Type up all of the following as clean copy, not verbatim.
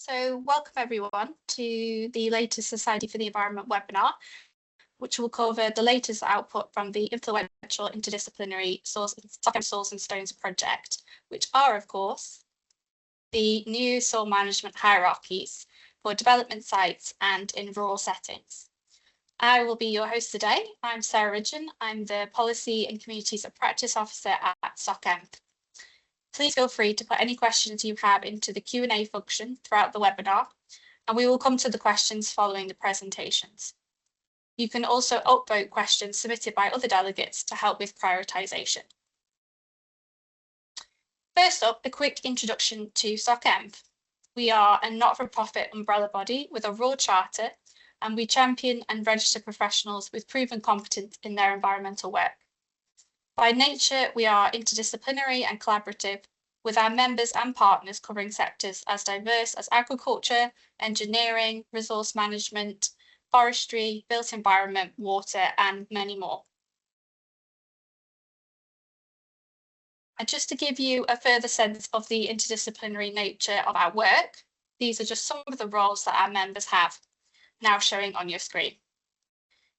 So welcome everyone to the latest Society for the Environment webinar, which will cover the latest output from the influential interdisciplinary SocEnv Soils and Stones project, which are, of course, the new soil management hierarchies for development sites and in rural settings. I will be your host today. I'm Sarah Ridgen. I'm the Policy and Communities of Practice Officer at SocEnv. Please feel free to put any questions you have into the Q&A function throughout the webinar, and we will come to the questions following the presentations. You can also upvote questions submitted by other delegates to help with prioritisation. First up, a quick introduction to SocEnv. We are a not-for-profit umbrella body with a raw charter, and we champion and register professionals with proven competence in their environmental work. By nature, we are interdisciplinary and collaborative, with our members and partners covering sectors as diverse as agriculture, engineering, resource management, forestry, built environment, water, and many more. And just to give you a further sense of the interdisciplinary nature of our work, these are just some of the roles that our members have, now showing on your screen.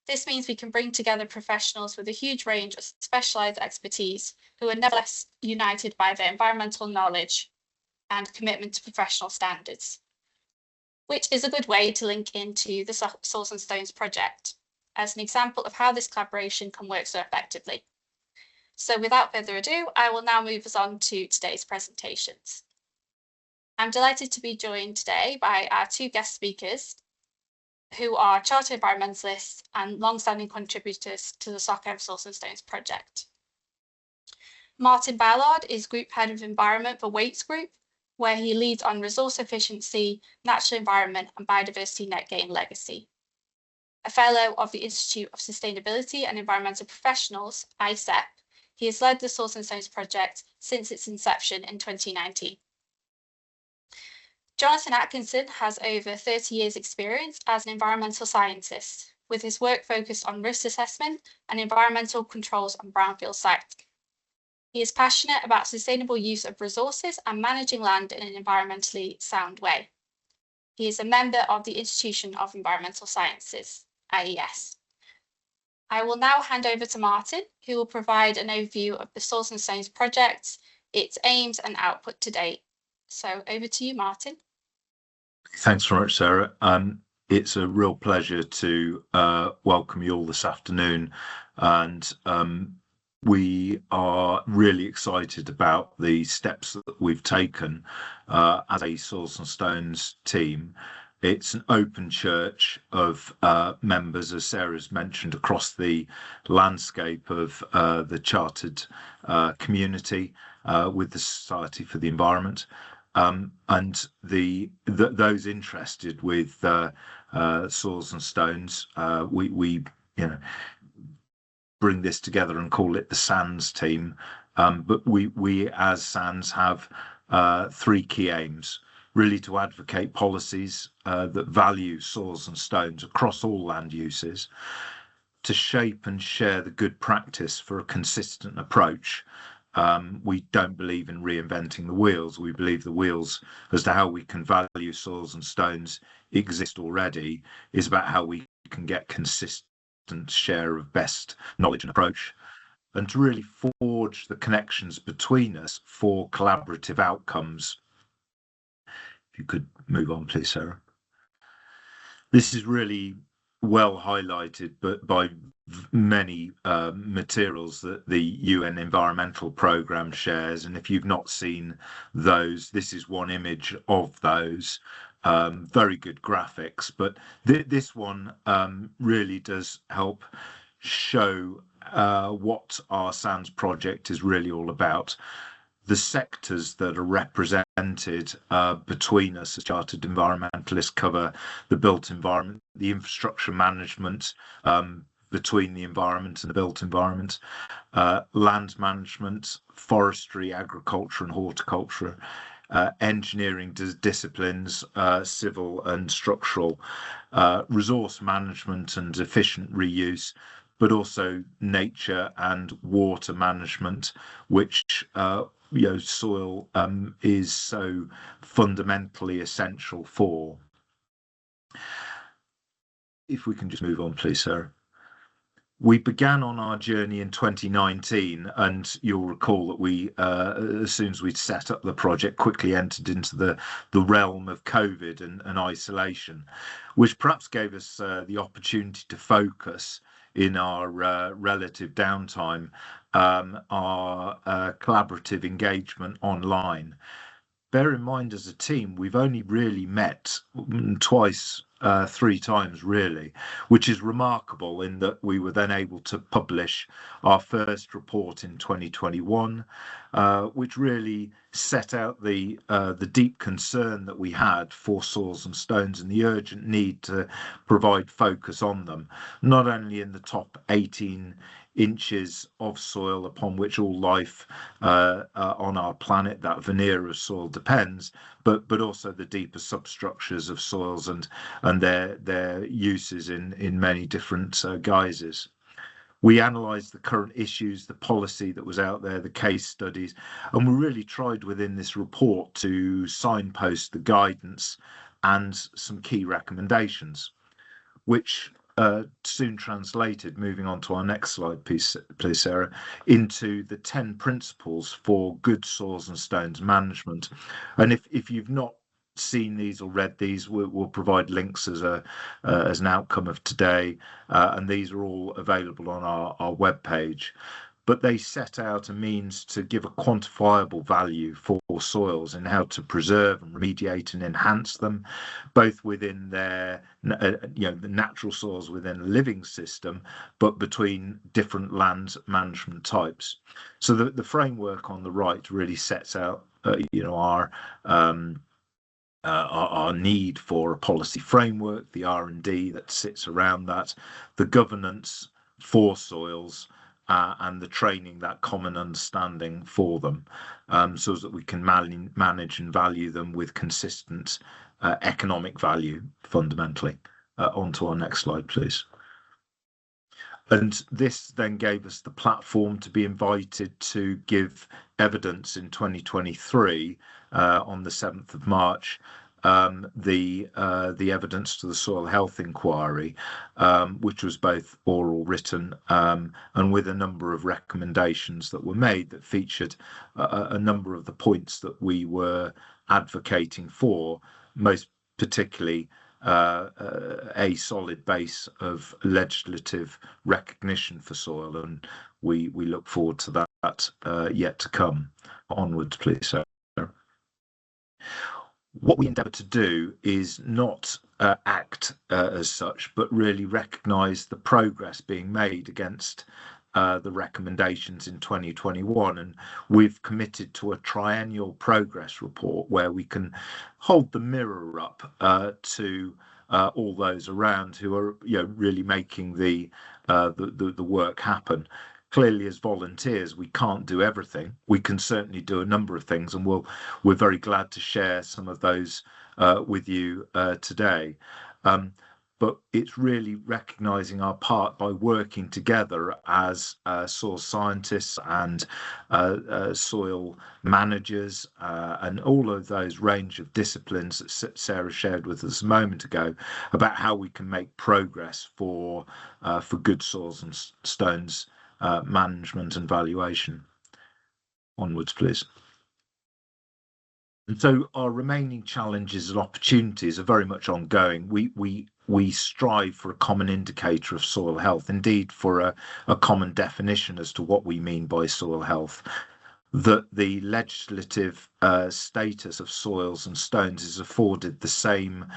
This means we can bring together professionals with a huge range of specialised expertise who are nevertheless united by their environmental knowledge and commitment to professional standards, which is a good way to link into the Soils and Stones project as an example of how this collaboration can work so effectively. So without further ado, I will now move us on to today's presentations. I'm delighted to be joined today by our two guest speakers, who are chartered environmentalists and long-standing contributors to the SocEnv Soils and Stones project. Martin Ballard is Group Head of Environment for Wates Group, where he leads on resource efficiency, natural environment and biodiversity net gain legacy. A Fellow of the Institute of Sustainability and Environmental Professionals, ISEP, he has led the Soils and Stones project since its inception in 2019. Jonathan Atkinson has over 30 years' experience as an environmental scientist, with his work focused on risk assessment and environmental controls on brownfield sites. He is passionate about sustainable use of resources and managing land in an environmentally sound way. He is a member of the Institution of Environmental Sciences, IES. I will now hand over to Martin, who will provide an overview of the Soils and Stones project, its aims and output to date. So over to you, Martin. Thanks very much, Sarah. It's a real pleasure to welcome you all this afternoon, and we are really excited about the steps that we've taken as a Soils and Stones team. It's an open church of members, as Sarah's mentioned, across the landscape of the chartered community with the Society for the Environment. And those interested with Soils and Stones, we bring this together and call it the SANS team. But we as SANS have three key aims: really to advocate policies that value soils and stones across all land uses, to shape and share the good practice for a consistent approach. We don't believe in reinventing the wheels. We believe the wheels as to how we can value soils and stones exist already, is about how we can get consistent share of best knowledge and approach, and to really forge the connections between us for collaborative outcomes. If you could move on, please, Sarah. This is really well highlighted but by many materials that the UN Environmental Programme shares, and if you've not seen those, this is one image of those. Very good graphics, but this one really does help show what our SANS project is really all about. The sectors that are represented between us as chartered environmentalists cover the built environment, the infrastructure management between the environment and the built environment, land management, forestry, agriculture and horticulture, engineering disciplines, civil and structural, resource management and efficient reuse, but also nature and water management, which soil is so fundamentally essential for. If we can just move on, please, Sarah. We began on our journey in 2019, and you'll recall that we, as soon as we'd set up the project, quickly entered into the realm of COVID and isolation, which perhaps gave us the opportunity to focus in our relative downtime, our collaborative engagement online. Bear in mind, as a team, we've only really met twice, 3 times really, which is remarkable in that we were then able to publish our first report in 2021, which really set out the deep concern that we had for soils and stones and the urgent need to provide focus on them, not only in the top 18 inches of soil upon which all life on our planet, that veneer of soil, depends, but also the deeper substructures of soils and their uses in many different guises. We analysed the current issues, the policy that was out there, the case studies, and we really tried within this report to signpost the guidance and some key recommendations, which soon translated, moving on to our next slide, please, Sarah, into the 10 principles for good soils and stones management. And if you've not seen these or read these, we'll provide links as an outcome of today, and these are all available on our webpage. But they set out a means to give a quantifiable value for soils and how to preserve and remediate and enhance them, both within their, the natural soils within a living system, but between different land management types. So the framework on the right really sets out, our need for a policy framework, the R&D that sits around that, the governance for soils, and the training, that common understanding for them, so that we can manage and value them with consistent economic value, fundamentally. On to our next slide, please. And this then gave us the platform to be invited to give evidence in 2023, on the 7th of March, the evidence to the soil health inquiry, which was both oral, written, and with a number of recommendations that were made that featured a number of the points that we were advocating for, most particularly a solid base of legislative recognition for soil, and we look forward to that yet to come. Onwards, please, Sarah. What we endeavour to do is not act as such, but really recognise the progress being made against the recommendations in 2021, and we've committed to a triennial progress report where we can hold the mirror up to all those around who are really making the work happen. Clearly, as volunteers, we can't do everything. We can certainly do a number of things, and we're very glad to share some of those with you today. But it's really recognising our part by working together as soil scientists and soil managers, and all of those range of disciplines that Sarah shared with us a moment ago, about how we can make progress for good soils and stones management and valuation. Onwards, please. And so our remaining challenges and opportunities are very much ongoing. We strive for a common indicator of soil health, indeed for a common definition as to what we mean by soil health. That the legislative status of soils and stones is afforded the same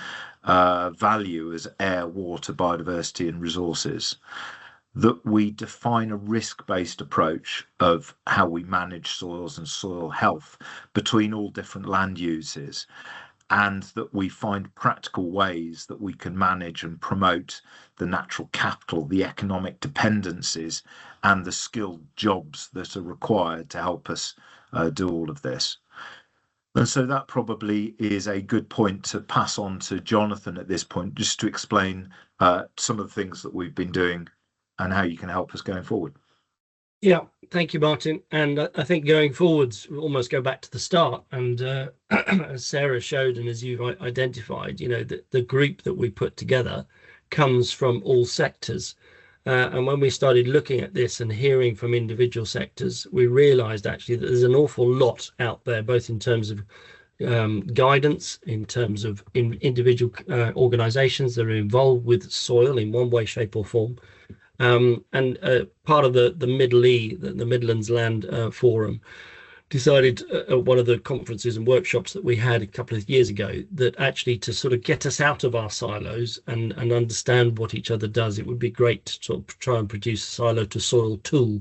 value as air, water, biodiversity and resources. That we define a risk-based approach of how we manage soils and soil health between all different land uses, and that we find practical ways that we can manage and promote the natural capital, the economic dependencies, and the skilled jobs that are required to help us do all of this. And so that probably is a good point to pass on to Jonathan at this point, just to explain some of the things that we've been doing and how you can help us going forward. Yeah, thank you, Martin. And I think going forwards, we'll almost go back to the start. And as Sarah showed, and as you've identified, the group that we put together comes from all sectors. And when we started looking at this and hearing from individual sectors, we realized actually that there's an awful lot out there, both in terms of guidance, in terms of individual organizations that are involved with soil in one way, shape or form. And part of the Midlands Land Forum decided at one of the conferences and workshops that we had a couple of years ago that actually to sort of get us out of our silos and understand what each other does, it would be great to sort of try and produce a silo to soil tool.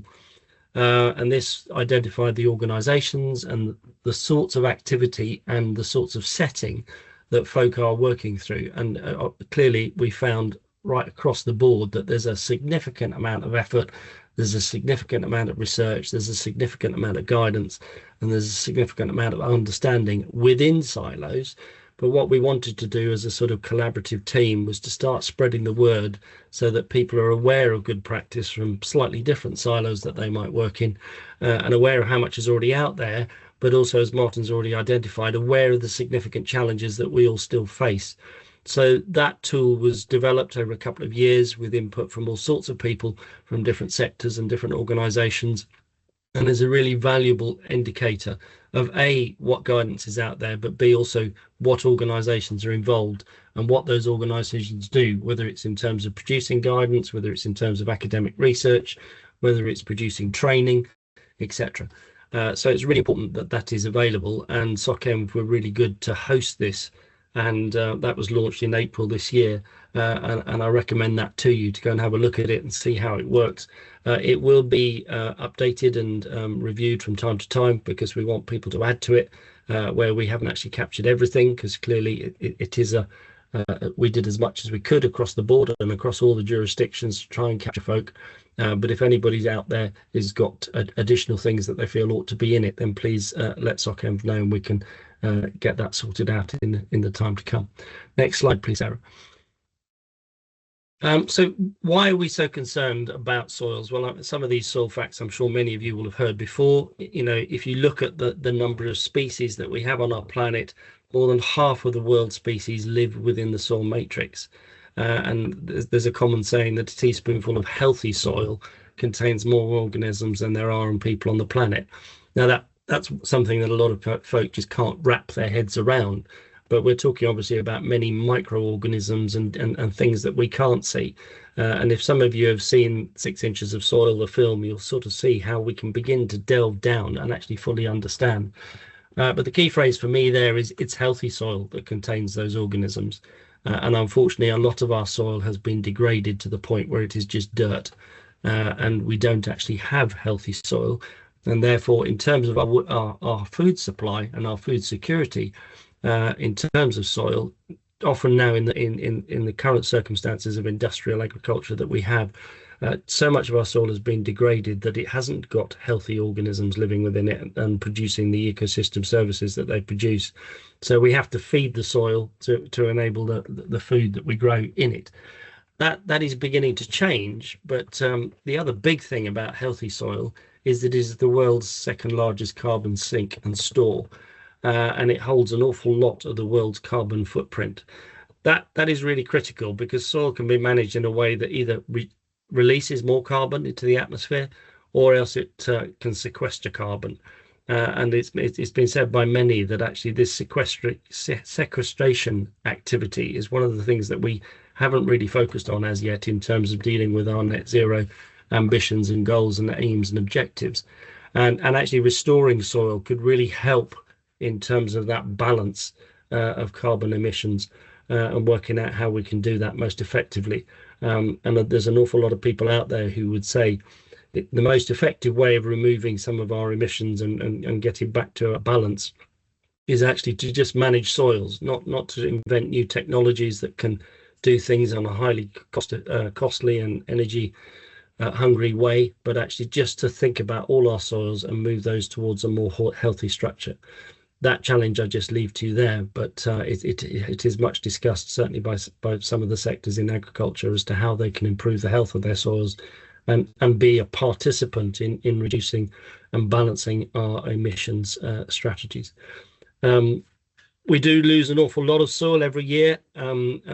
And this identified the organizations and the sorts of activity and the sorts of setting that folk are working through. And clearly we found right across the board that there's a significant amount of effort, there's a significant amount of research, there's a significant amount of guidance, and there's a significant amount of understanding within silos. But what we wanted to do as a sort of collaborative team was to start spreading the word so that people are aware of good practice from slightly different silos that they might work in, and aware of how much is already out there, but also, as Martin's already identified, aware of the significant challenges that we all still face. So that tool was developed over a couple of years with input from all sorts of people from different sectors and different organizations, and is a really valuable indicator of A, what guidance is out there, but B, also what organizations are involved and what those organizations do, whether it's in terms of producing guidance, whether it's in terms of academic research, whether it's producing training, etc. So it's really important that that is available, and SocEnv were really good to host this. And that was launched in April this year, and I recommend that to you to go and have a look at it and see how it works. It will be updated and reviewed from time to time because we want people to add to it where we haven't actually captured everything, because clearly it is we did as much as we could across the board and across all the jurisdictions to try and capture folk. But if anybody's out there has got additional things that they feel ought to be in it, then please let SocEnv know and we can get that sorted out in the time to come. Next slide, please, Sarah. So why are we so concerned about soils? Well, some of these soil facts I'm sure many of you will have heard before. If you look at the number of species that we have on our planet, more than half of the world's species live within the soil matrix. And there's a common saying that a teaspoonful of healthy soil contains more organisms than there are in people on the planet. Now that's something that a lot of folk just can't wrap their heads around. But we're talking obviously about many microorganisms and things that we can't see. And if some of you have seen 6 Inches of Soil, the film, you'll sort of see how we can begin to delve down and actually fully understand. But the key phrase for me there is it's healthy soil that contains those organisms. And unfortunately, a lot of our soil has been degraded to the point where it is just dirt. And we don't actually have healthy soil. And therefore, in terms of our food supply and our food security, in terms of soil, often now in the current circumstances of industrial agriculture that we have, so much of our soil has been degraded that it hasn't got healthy organisms living within it and producing the ecosystem services that they produce. So we have to feed the soil to enable the food that we grow in it. That is beginning to change, but the other big thing about healthy soil is that it is the world's second largest carbon sink and store, and it holds an awful lot of the world's carbon footprint. That is really critical because soil can be managed in a way that either releases more carbon into the atmosphere, or else it can sequester carbon. And it's been said by many that actually this sequestration activity is one of the things that we haven't really focused on as yet in terms of dealing with our net zero ambitions and goals and aims and objectives. And actually restoring soil could really help in terms of that balance of carbon emissions and working out how we can do that most effectively. And there's an awful lot of people out there who would say the most effective way of removing some of our emissions and getting back to a balance is actually to just manage soils, not to invent new technologies that can do things on a highly costly and energy hungry way, but actually just to think about all our soils and move those towards a more healthy structure. That challenge I just leave to you there, but it is much discussed, certainly by some of the sectors in agriculture, as to how they can improve the health of their soils and be a participant in reducing and balancing our emissions strategies. We do lose an awful lot of soil every year.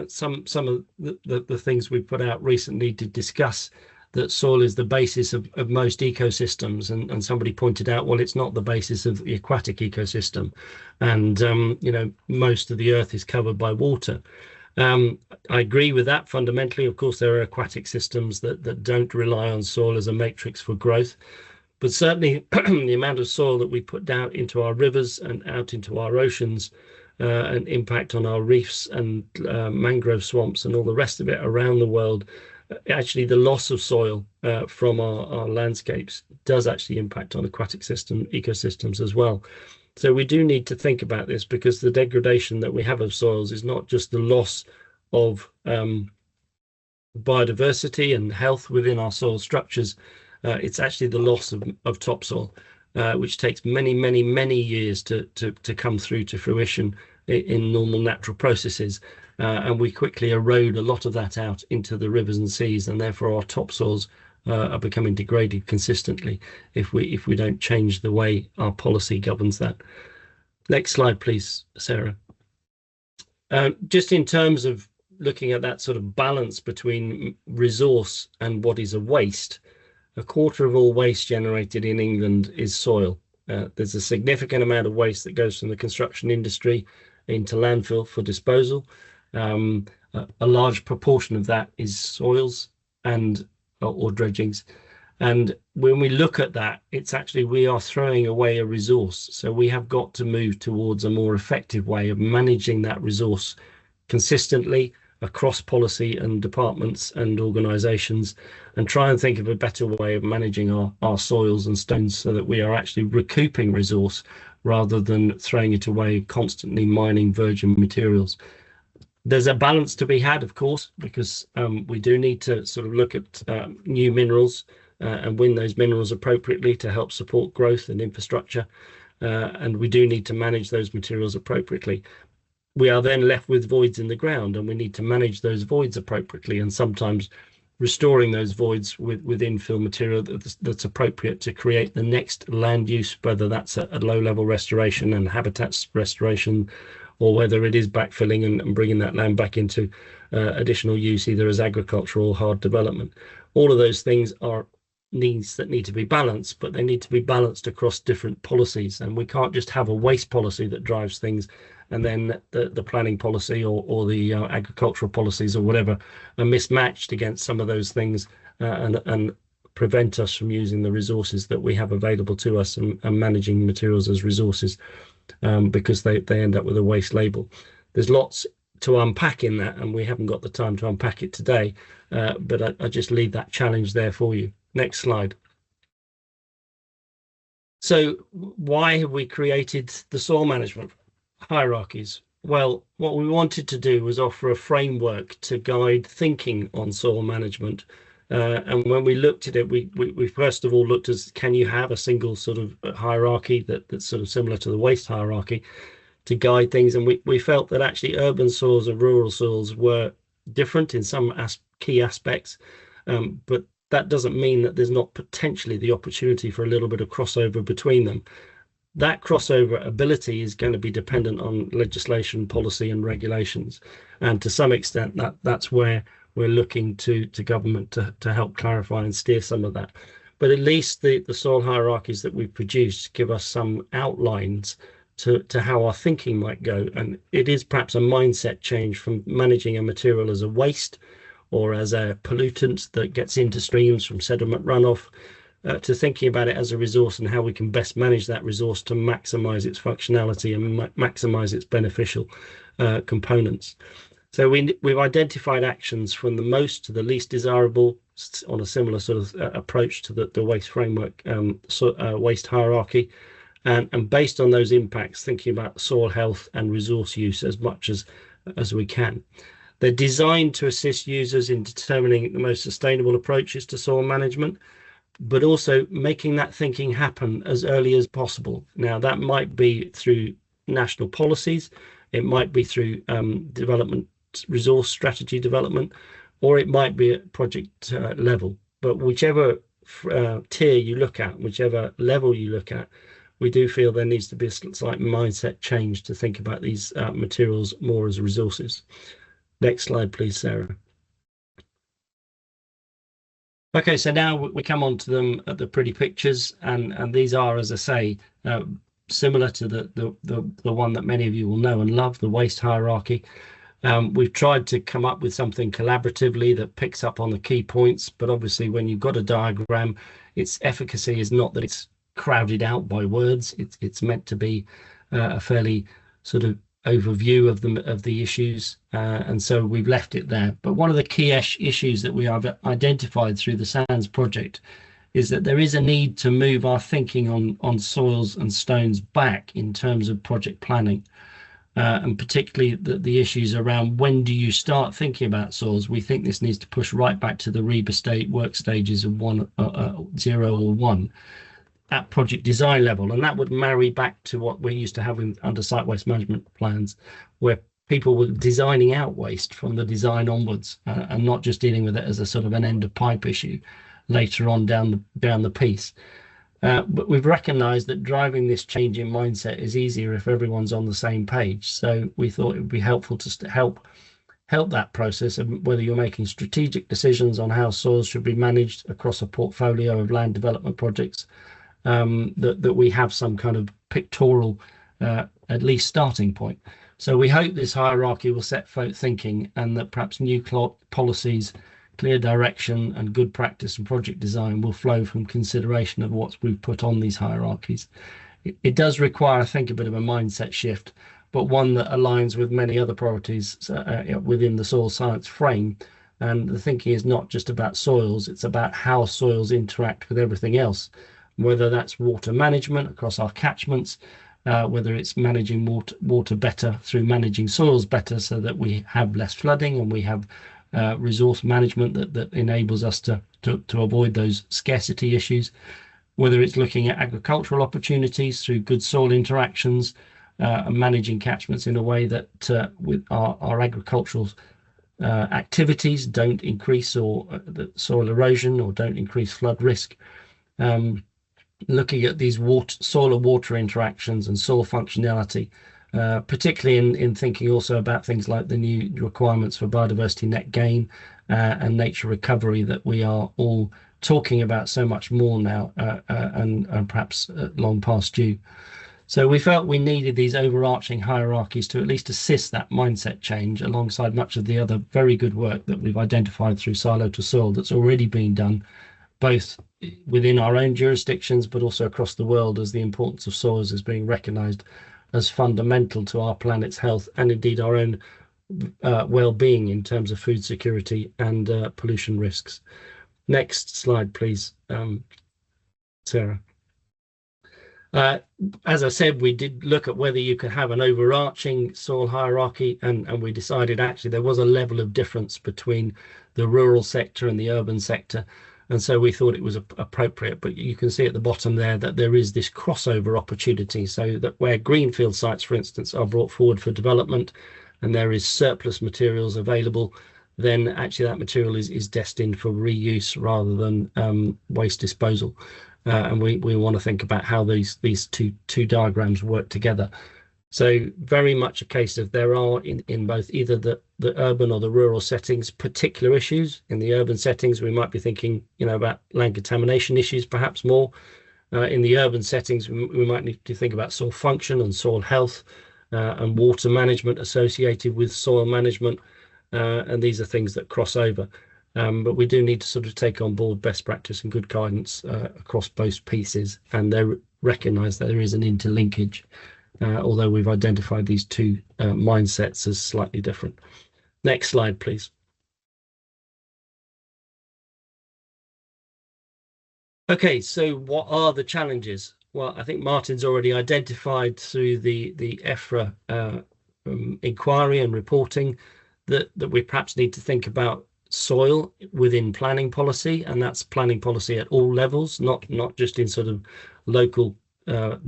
Some of the things we put out recently did discuss that soil is the basis of most ecosystems, and somebody pointed out, well, it's not the basis of the aquatic ecosystem, and you know, most of the earth is covered by water. I agree with that fundamentally. Of course, there are aquatic systems that don't rely on soil as a matrix for growth, but certainly the amount of soil that we put down into our rivers and out into our oceans, and impact on our reefs and mangrove swamps and all the rest of it around the world, actually the loss of soil from our landscapes does actually impact on aquatic ecosystems as well. So we do need to think about this, because the degradation that we have of soils is not just the loss of biodiversity and health within our soil structures, it's actually the loss of topsoil, which takes many years to come through to fruition in normal natural processes, and we quickly erode a lot of that out into the rivers and seas, and therefore our topsoils are becoming degraded consistently if we don't change the way our policy governs that. Next slide, please, Sarah. Just in terms of looking at that sort of balance between resource and what is a waste, a quarter of all waste generated in England is soil. There's a significant amount of waste that goes from the construction industry into landfill for disposal. A large proportion of that is soils and or dredgings. And when we look at that, it's actually, we are throwing away a resource. So we have got to move towards a more effective way of managing that resource consistently across policy and departments and organisations, and try and think of a better way of managing our soils and stones so that we are actually recouping resource rather than throwing it away, constantly mining virgin materials. There's a balance to be had, of course, because we do need to sort of look at new minerals and win those minerals appropriately to help support growth and infrastructure, and we do need to manage those materials appropriately. We are then left with voids in the ground, and we need to manage those voids appropriately, and sometimes restoring those voids with infill material that's appropriate to create the next land use, whether that's a low-level restoration and habitats restoration, or whether it is backfilling and bringing that land back into additional use, either as agricultural or hard development. All of those things are needs that need to be balanced, but they need to be balanced across different policies, and we can't just have a waste policy that drives things and then the planning policy or the agricultural policies or whatever are mismatched against some of those things, and prevent us from using the resources that we have available to us and managing materials as resources, because they end up with a waste label. There's lots to unpack in that, and we haven't got the time to unpack it today, but I just leave that challenge there for you. Next slide. So why have we created the soil management hierarchies? Well, what we wanted to do was offer a framework to guide thinking on soil management. And when we looked at it, we first of all looked at, can you have a single sort of hierarchy that's sort of similar to the waste hierarchy to guide things? And we felt that actually urban soils and rural soils were different in some key aspects, but that doesn't mean that there's not potentially the opportunity for a little bit of crossover between them. That crossover ability is going to be dependent on legislation, policy and regulations. And to some extent, that's where we're looking to government to help clarify and steer some of that. But at least the soil hierarchies that we've produced give us some outlines to how our thinking might go. And it is perhaps a mindset change from managing a material as a waste or as a pollutant that gets into streams from sediment runoff, to thinking about it as a resource and how we can best manage that resource to maximize its functionality and maximize its beneficial components. So we've identified actions from the most to the least desirable on a similar sort of approach to the waste framework, waste hierarchy, and based on those impacts, thinking about soil health and resource use as much as we can. They're designed to assist users in determining the most sustainable approaches to soil management, but also making that thinking happen as early as possible. Now, that might be through national policies, it might be through development, resource strategy development, or it might be at project level. But whichever tier you look at, whichever level you look at, we do feel there needs to be a slight mindset change to think about these materials more as resources. Next slide, please, Sarah. Okay, so now we come on to them at the pretty pictures, and these are, as I say, similar to the one that many of you will know and love, the waste hierarchy. We've tried to come up with something collaboratively that picks up on the key points, but obviously when you've got a diagram, its efficacy is not that it's crowded out by words. It's meant to be a fairly sort of overview of the issues, and so we've left it there. But one of the key issues that we have identified through the SANS project is that there is a need to move our thinking on soils and stones back in terms of project planning, and particularly the issues around when do you start thinking about soils. We think this needs to push right back to the REBA work stages of 0 or 1 at project design level, and that would marry back to what we used to have under site waste management plans, where people were designing out waste from the design onwards, and not just dealing with it as a sort of an end of pipe issue later on down the piece. But we've recognized that driving this change in mindset is easier if everyone's on the same page. So we thought it would be helpful to help that process, and whether you're making strategic decisions on how soils should be managed across a portfolio of land development projects, that we have some kind of pictorial, at least starting point. So we hope this hierarchy will set folk thinking, and that perhaps new policies, clear direction and good practice and project design will flow from consideration of what we've put on these hierarchies. It does require, I think, a bit of a mindset shift, but one that aligns with many other priorities within the soil science frame. And the thinking is not just about soils, it's about how soils interact with everything else, whether that's water management across our catchments, whether it's managing water better through managing soils better so that we have less flooding and we have resource management that enables us to avoid those scarcity issues, whether it's looking at agricultural opportunities through good soil interactions, and managing catchments in a way that with our agricultural activities don't increase or the soil erosion or don't increase flood risk. Looking at these soil and water interactions and soil functionality, particularly in thinking also about things like the new requirements for biodiversity net gain and nature recovery that we are all talking about so much more now, and perhaps long past due. So we felt we needed these overarching hierarchies to at least assist that mindset change, alongside much of the other very good work that we've identified through Silo to Soil that's already been done, both within our own jurisdictions, but also across the world, as the importance of soils is being recognised as fundamental to our planet's health and indeed our own well-being in terms of food security and pollution risks. Next slide, please, Sarah. As I said, we did look at whether you could have an overarching soil hierarchy, and we decided actually there was a level of difference between the rural sector and the urban sector. And so we thought it was appropriate, but you can see at the bottom there that there is this crossover opportunity, so that where greenfield sites, for instance, are brought forward for development and there is surplus materials available, then actually that material is destined for reuse rather than waste disposal. And we want to think about how these two diagrams work together. So very much a case of there are in both either the urban or the rural settings particular issues. In the urban settings, we might be thinking, about land contamination issues, perhaps more. In the urban settings, we might need to think about soil function and soil health and water management associated with soil management. And these are things that cross over. But we do need to sort of take on board best practice and good guidance across both pieces, and they recognise that there is an interlinkage. Although we've identified these two mindsets as slightly different. Next slide, please. Okay, so what are the challenges? Well, I think Martin's already identified through the EFRA inquiry and reporting that we perhaps need to think about soil within planning policy, and that's planning policy at all levels, not just in sort of local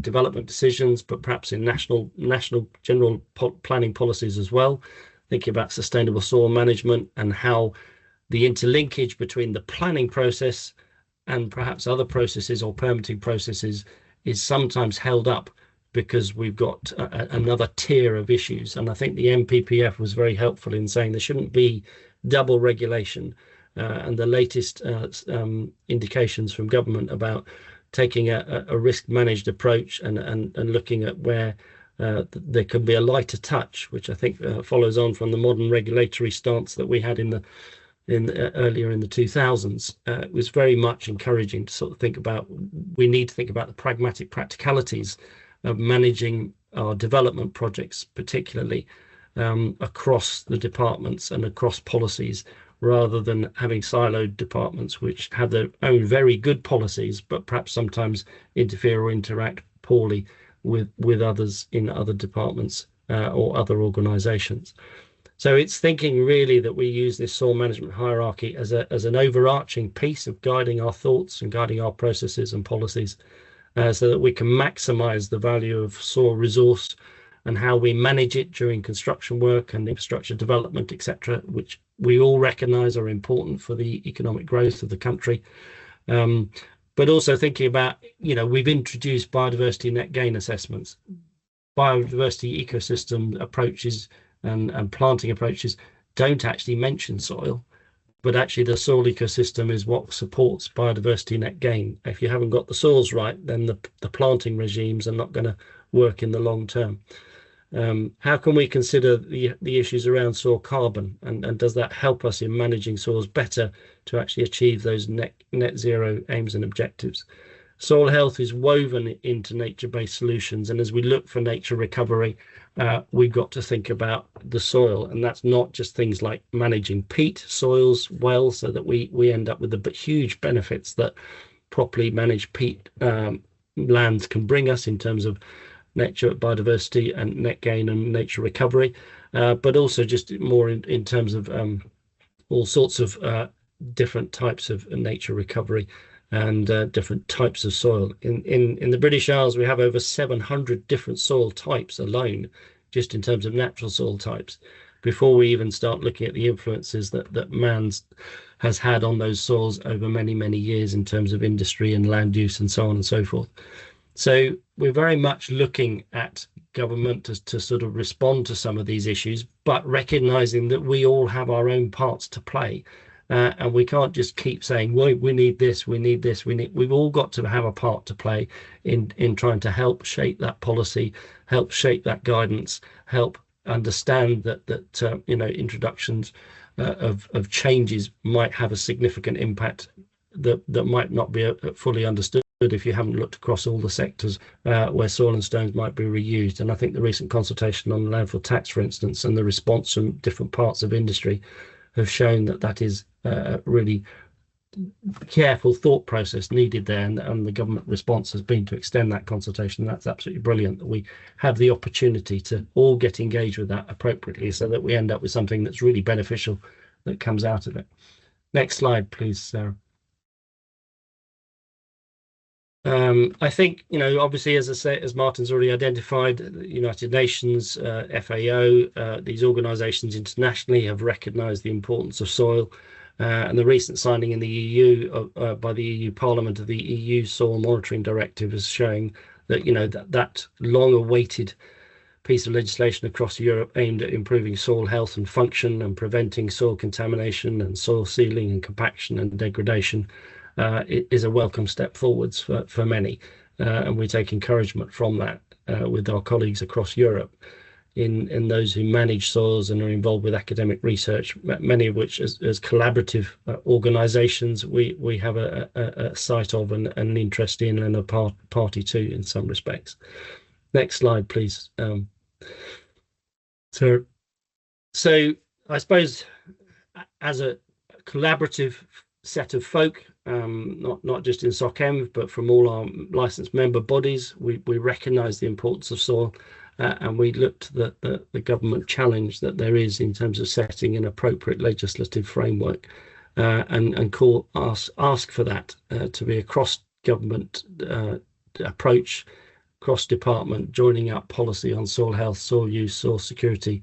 development decisions, but perhaps in national general planning policies as well, thinking about sustainable soil management and how the interlinkage between the planning process and perhaps other processes or permitting processes is sometimes held up because we've got another tier of issues. And I think the MPPF was very helpful in saying there shouldn't be double regulation. And the latest indications from government about taking a risk managed approach and looking at where there can be a lighter touch, which I think follows on from the modern regulatory stance that we had earlier in the 2000s. It was very much encouraging to sort of think about, we need to think about the pragmatic practicalities of managing our development projects, particularly across the departments and across policies, rather than having siloed departments which have their own very good policies, but perhaps sometimes interfere or interact poorly with others in other departments or other organizations. So it's thinking really that we use this soil management hierarchy as an overarching piece of guiding our thoughts and guiding our processes and policies, so that we can maximize the value of soil resource and how we manage it during construction work and infrastructure development, etc., which we all recognize are important for the economic growth of the country. But also thinking about, we've introduced biodiversity net gain assessments. Biodiversity ecosystem approaches and planting approaches don't actually mention soil, but actually the soil ecosystem is what supports biodiversity net gain. If you haven't got the soils right, then the planting regimes are not going to work in the long term. How can we consider the issues around soil carbon, and does that help us in managing soils better to actually achieve those net zero aims and objectives? Soil health is woven into nature-based solutions, and as we look for nature recovery, we've got to think about the soil, and that's not just things like managing peat soils well, so that we end up with the huge benefits that properly managed peat lands can bring us in terms of nature biodiversity and net gain and nature recovery, but also just more in terms of all sorts of different types of nature recovery and different types of soil. In the British Isles, we have over 700 different soil types alone, just in terms of natural soil types, before we even start looking at the influences that man has had on those soils over many, many years in terms of industry and land use and so on and so forth. So we're very much looking at government to sort of respond to some of these issues, but recognizing that we all have our own parts to play. And we can't just keep saying, well, we need this, we need this, we've all got to have a part to play in trying to help shape that policy, help shape that guidance, help understand that introductions of changes might have a significant impact that might not be fully understood if you haven't looked across all the sectors where soil and stones might be reused. And I think the recent consultation on landfill tax, for instance, and the response from different parts of industry have shown that is a really careful thought process needed there, and the government response has been to extend that consultation. That's absolutely brilliant that we have the opportunity to all get engaged with that appropriately, so that we end up with something that's really beneficial that comes out of it. Next slide, please, Sarah. I think, obviously, as I say, as Martin's already identified, the United Nations, FAO, these organisations internationally have recognised the importance of soil, and the recent signing in the EU by the EU Parliament of the EU Soil Monitoring Directive is showing that that long-awaited piece of legislation across Europe aimed at improving soil health and function and preventing soil contamination and soil sealing and compaction and degradation is a welcome step forwards for many, and we take encouragement from that with our colleagues across Europe in those who manage soils and are involved with academic research, many of which as collaborative organisations we have a sight of and an interest in and a party to in some respects. Next slide, please. So I suppose as a collaborative set of folk, not just in SocEnv, but from all our licensed member bodies, we recognise the importance of soil, and we looked at the government challenge that there is in terms of setting an appropriate legislative framework, and ask for that to be a cross-government approach, cross-department, joining up policy on soil health, soil use, soil security,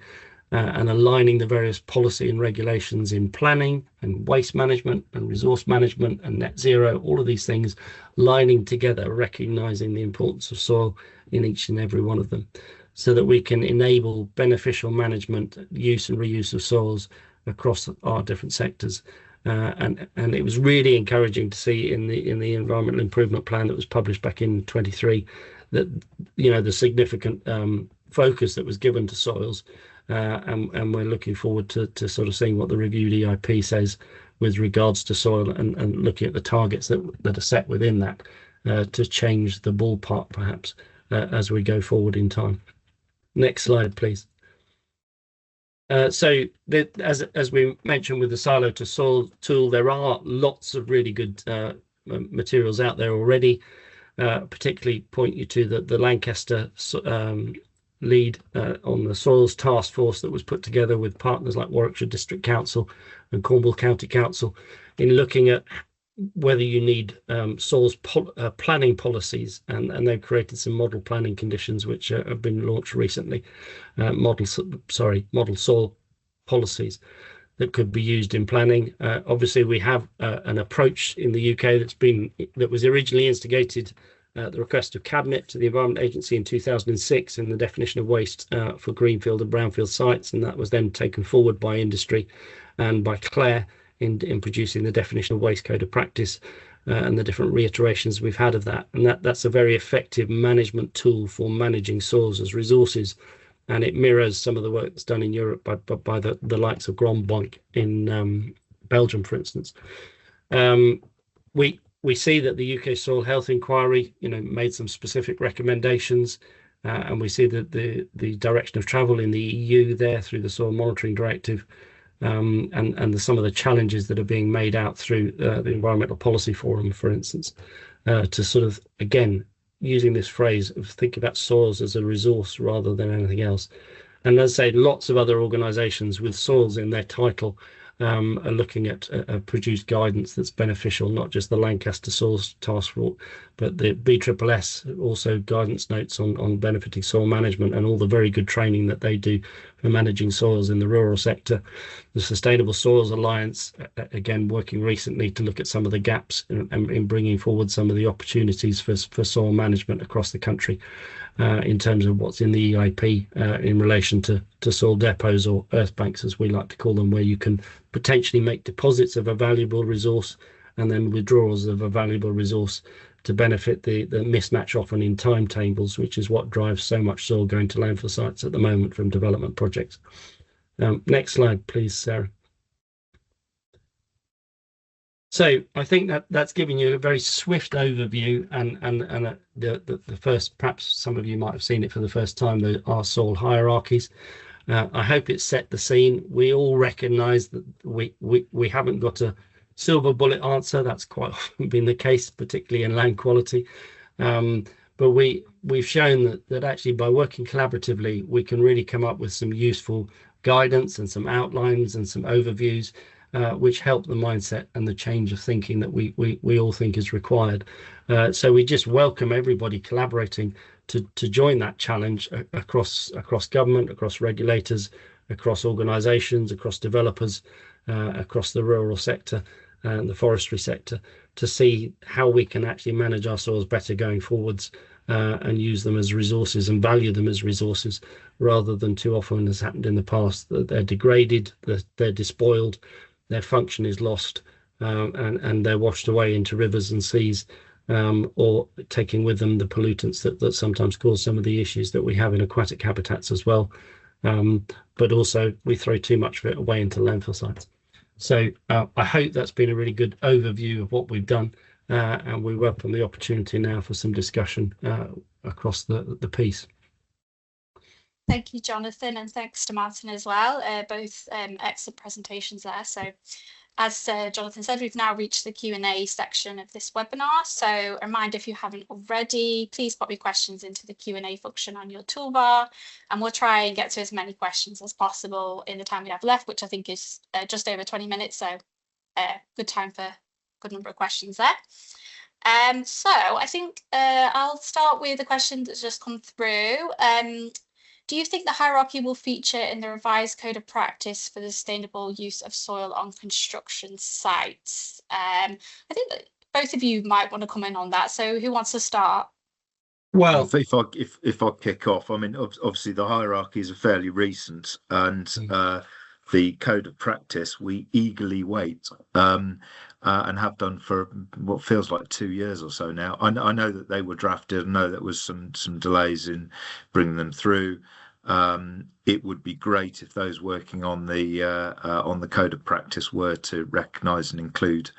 and aligning the various policy and regulations in planning and waste management and resource management and net zero, all of these things lining together, recognizing the importance of soil in each and every one of them, so that we can enable beneficial management, use and reuse of soils across our different sectors. And it was really encouraging to see in the environmental improvement plan that was published back in 23 that, you know, the significant focus that was given to soils, and we're looking forward to sort of seeing what the reviewed EIP says with regards to soil, and looking at the targets that are set within that to change the ballpark perhaps as we go forward in time. Next slide, please. So as we mentioned with the silo to soil tool, there are lots of really good materials out there already. Particularly point you to the Lancaster lead on the soils task force that was put together with partners like Warwickshire District Council and Cornwall County Council in looking at whether you need soils planning policies, and they've created some model planning conditions which have been launched recently, model soil policies that could be used in planning. Obviously, we have an approach in the UK that was originally instigated at the request of Cabinet to the Environment Agency in 2006 in the definition of waste for greenfield and brownfield sites, and that was then taken forward by industry and by Claire in producing the definition of waste code of practice, and the different reiterations we've had of that. And that's a very effective management tool for managing soils as resources. And it mirrors some of the work that's done in Europe by the likes of Grombank in Belgium, for instance. We see that the UK Soil Health Inquiry, you know, made some specific recommendations, and we see that the direction of travel in the EU there through the Soil Monitoring Directive, and some of the challenges that are being made out through the Environmental Policy Forum, for instance, to sort of, again, using this phrase of thinking about soils as a resource rather than anything else. And as I say, lots of other organisations with soils in their title are looking at produced guidance that's beneficial, not just the Lancaster Soils Task Force, but the BSSS, also guidance notes on benefiting soil management and all the very good training that they do for managing soils in the rural sector. The Sustainable Soils Alliance, again, working recently to look at some of the gaps in bringing forward some of the opportunities for soil management across the country, in terms of what's in the EIP in relation to soil depots, or earth banks as we like to call them, where you can potentially make deposits of a valuable resource and then withdrawals of a valuable resource to benefit the mismatch often in timetables, which is what drives so much soil going to landfill sites at the moment from development projects. Next slide, please, Sarah. So I think that's giving you a very swift overview, and the first, perhaps some of you might have seen it for the first time, our soil hierarchies. I hope it set the scene. We all recognise that we haven't got a silver bullet answer. That's quite often been the case, particularly in land quality. But we've shown that actually by working collaboratively, we can really come up with some useful guidance and some outlines and some overviews, which help the mindset and the change of thinking that we all think is required. So we just welcome everybody collaborating to join that challenge across government, across regulators, across organisations, across developers, across the rural sector and the forestry sector, to see how we can actually manage our soils better going forwards, and use them as resources and value them as resources, rather than too often has happened in the past that they're degraded, they're despoiled, their function is lost, and they're washed away into rivers and seas, or taking with them the pollutants that sometimes cause some of the issues that we have in aquatic habitats as well. But also we throw too much of it away into landfill sites. So I hope that's been a really good overview of what we've done, and we welcome the opportunity now for some discussion across the piece. Thank you, Jonathan, and thanks to Martin as well. Both excellent presentations there. So as Jonathan said, we've now reached the Q&A section of this webinar. So a reminder, if you haven't already, please pop your questions into the Q&A function on your toolbar, and we'll try and get to as many questions as possible in the time we have left, which I think is just over 20 minutes. So good time for a good number of questions there. So I think I'll start with a question that's just come through. Do you think the hierarchy will feature in the revised code of practice for the sustainable use of soil on construction sites? I think that both of you might want to comment on that. So who wants to start? Well, If I kick off, I mean, obviously the hierarchies are fairly recent, and the code of practice we eagerly wait, and have done for what feels like 2 years or so now. I know that they were drafted. I know there was some delays in bringing them through. It would be great if those working on the code of practice were to recognise and include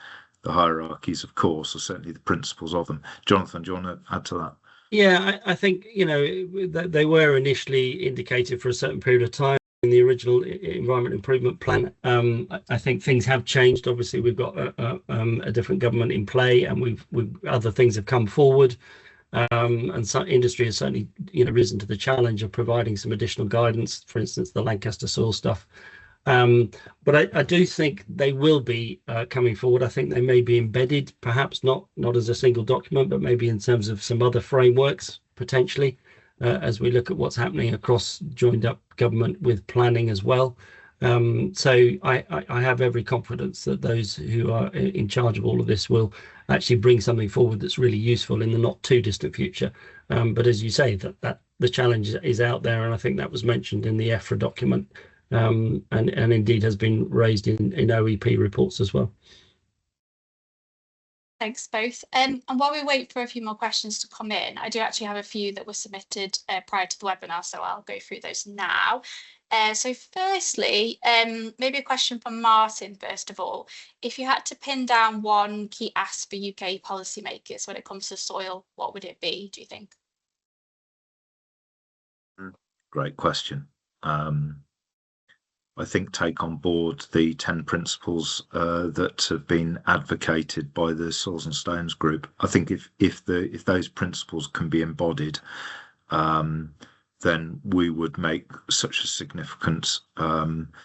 the hierarchies, of course, or certainly the principles of them. Jonathan, do you want to add to that? yeah, I think, you know, they were initially indicated for a certain period of time in the original Environment Improvement Plan. I think things have changed. Obviously, we've got a different government in play, and we've other things have come forward. And some industry has certainly, you know, risen to the challenge of providing some additional guidance, for instance, the Lancaster soil stuff. But I do think they will be coming forward. I think they may be embedded, perhaps not as a single document, but maybe in terms of some other frameworks, potentially, as we look at what's happening across joined up government with planning as well. So I have every confidence that those who are in charge of all of this will actually bring something forward that's really useful in the not too distant future. But as you say, that the challenge is out there, and I think that was mentioned in the EFRA document, and indeed has been raised in OEP reports as well. Thanks both. And while we wait for a few more questions to come in, I do actually have a few that were submitted prior to the webinar, so I'll go through those now. So firstly, maybe a question from Martin, first of all. If you had to pin down one key ask for UK policymakers when it comes to soil, what would it be, do you think? Great question. I think take on board the 10 principles that have been advocated by the Soils and Stones group. I think if those principles can be embodied, then we would make such a significant